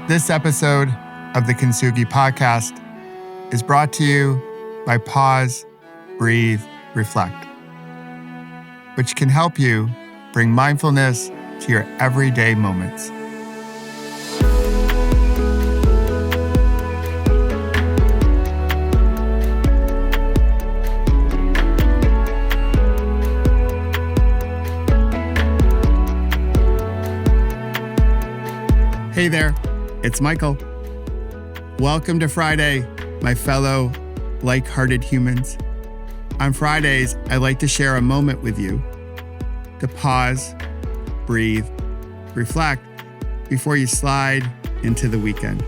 This episode of the Kintsugi Podcast is brought to you by Pause, Breathe, Reflect, which can help you bring mindfulness to your everyday moments. Hey there, it's Michael. Welcome to Friday, my fellow like-hearted humans. On Fridays, I like to share a moment with you to pause, breathe, reflect before you slide into the weekend.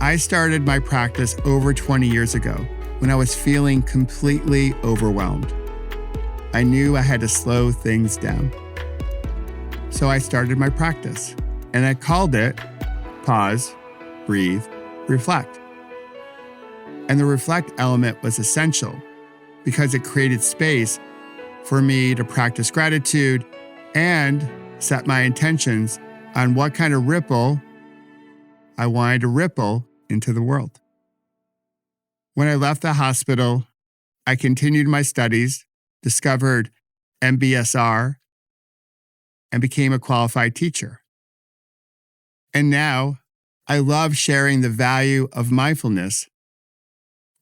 I started my practice over 20 years ago when I was feeling completely overwhelmed. I knew I had to slow things down. So I started my practice. And I called it Pause, Breathe, Reflect. And the reflect element was essential because it created space for me to practice gratitude and set my intentions on what kind of ripple I wanted to ripple into the world. When I left the hospital, I continued my studies, discovered MBSR, and became a qualified teacher. And now, I love sharing the value of mindfulness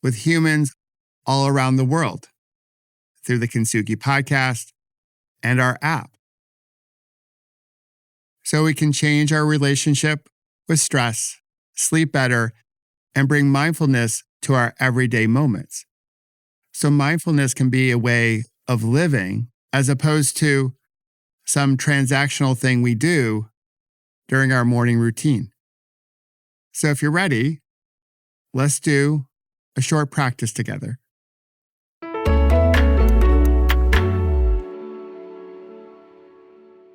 with humans all around the world through the Kintsugi Podcast and our app. So we can change our relationship with stress, sleep better, and bring mindfulness to our everyday moments. So mindfulness can be a way of living as opposed to some transactional thing we do during our morning routine. So if you're ready, let's do a short practice together.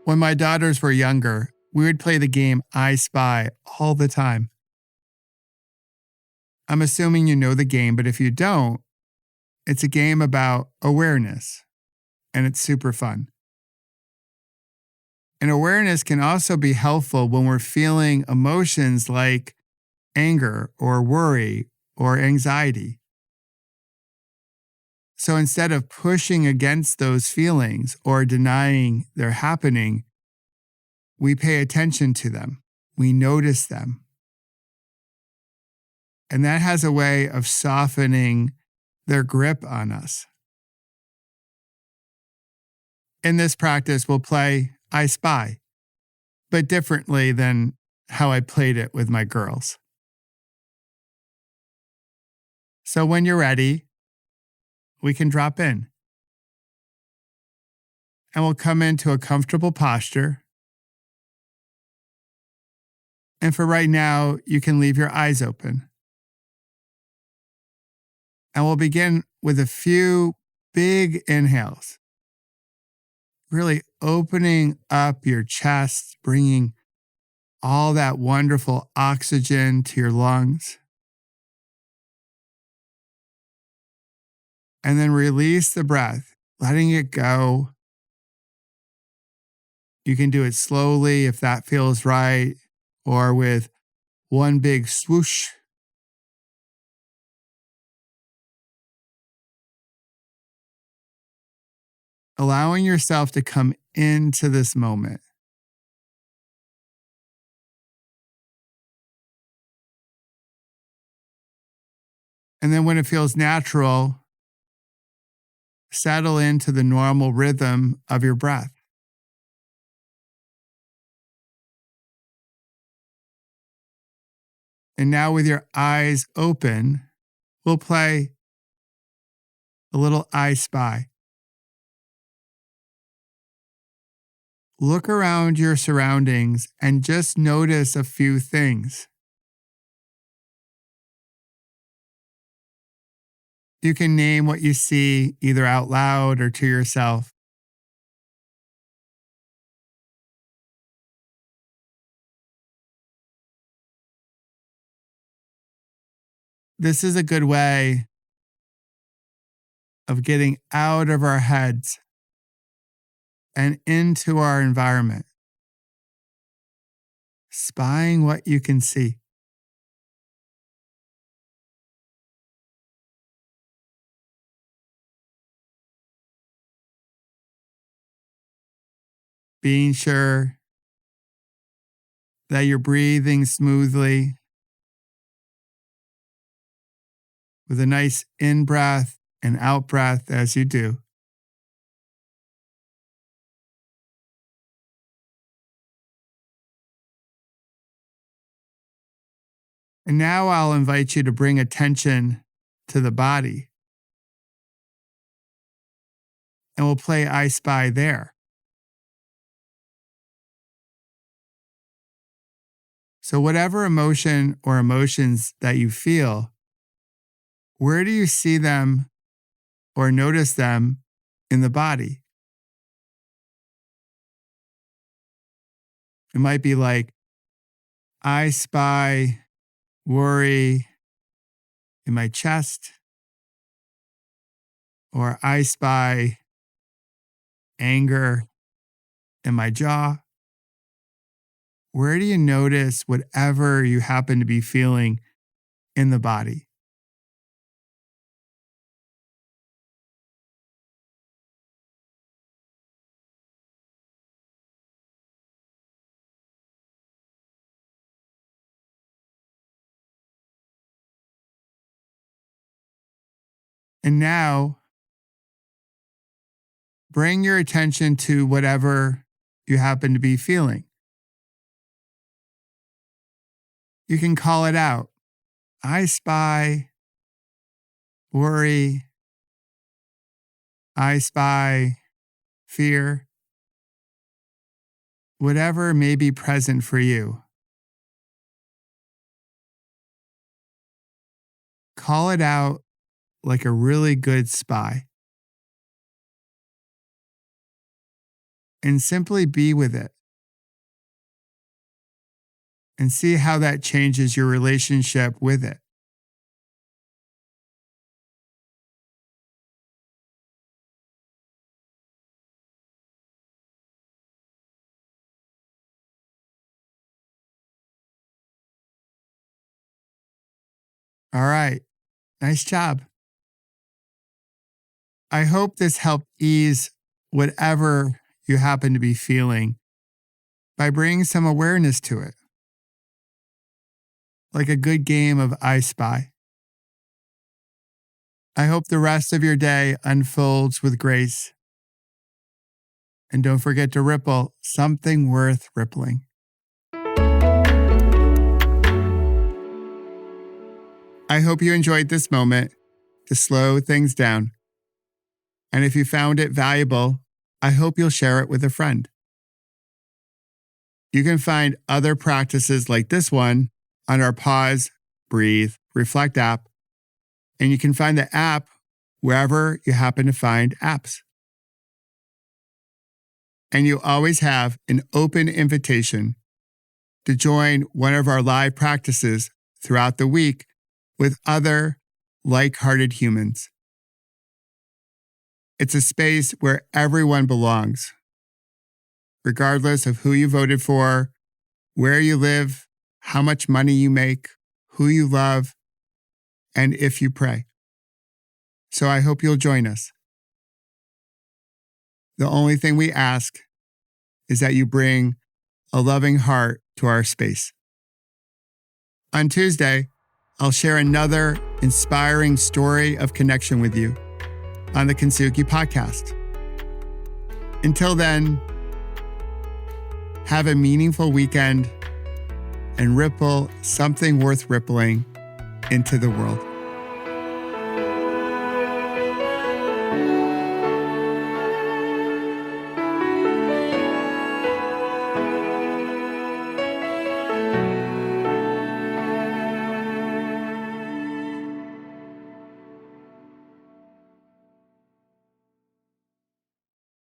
When my daughters were younger, we would play the game I Spy all the time. I'm assuming you know the game, but if you don't, it's a game about awareness, and it's super fun. And awareness can also be helpful when we're feeling emotions like anger or worry or anxiety. So instead of pushing against those feelings or denying they're happening, we pay attention to them. We notice them. And that has a way of softening their grip on us. In this practice, we'll play I Spy, but differently than how I played it with my girls. So when you're ready, we can drop in. And we'll come into a comfortable posture. And for right now, you can leave your eyes open. And we'll begin with a few big inhales. Really opening up your chest, bringing all that wonderful oxygen to your lungs. And then release the breath, letting it go. You can do it slowly if that feels right, or with one big swoosh. Allowing yourself to come into this moment. And then when it feels natural, settle into the normal rhythm of your breath. And now with your eyes open, we'll play a little I Spy. Look around your surroundings and just notice a few things. You can name what you see either out loud or to yourself. This is a good way of getting out of our heads and into our environment. spying what you can see. Being sure that you're breathing smoothly with a nice in-breath and out-breath as you do. And now I'll invite you to bring attention to the body. And we'll play I Spy there. So whatever emotion or emotions that you feel, where do you see them or notice them in the body? It might be like, I spy worry in my chest, or I spy anger in my jaw. Where do you notice whatever you happen to be feeling in the body? And now, bring your attention to whatever you happen to be feeling. You can call it out. I spy worry. I spy fear. Whatever may be present for you. Call it out like a really good spy. And simply be with it. And see how that changes your relationship with it. All right. Nice job. I hope this helped ease whatever you happen to be feeling by bringing some awareness to it. Like a good game of I Spy. I hope the rest of your day unfolds with grace. And don't forget to ripple something worth rippling. I hope you enjoyed this moment to slow things down. And if you found it valuable, I hope you'll share it with a friend. You can find other practices like this one on our Pause, Breathe, Reflect app. And you can find the app wherever you happen to find apps. And you always have an open invitation to join one of our live practices throughout the week with other like-hearted humans. It's a space where everyone belongs, regardless of who you voted for, where you live, how much money you make, who you love, and if you pray. So I hope you'll join us. The only thing we ask is that you bring a loving heart to our space. On Tuesday, I'll share another inspiring story of connection with you on the Kintsugi Podcast. Until then, have a meaningful weekend and ripple something worth rippling into the world.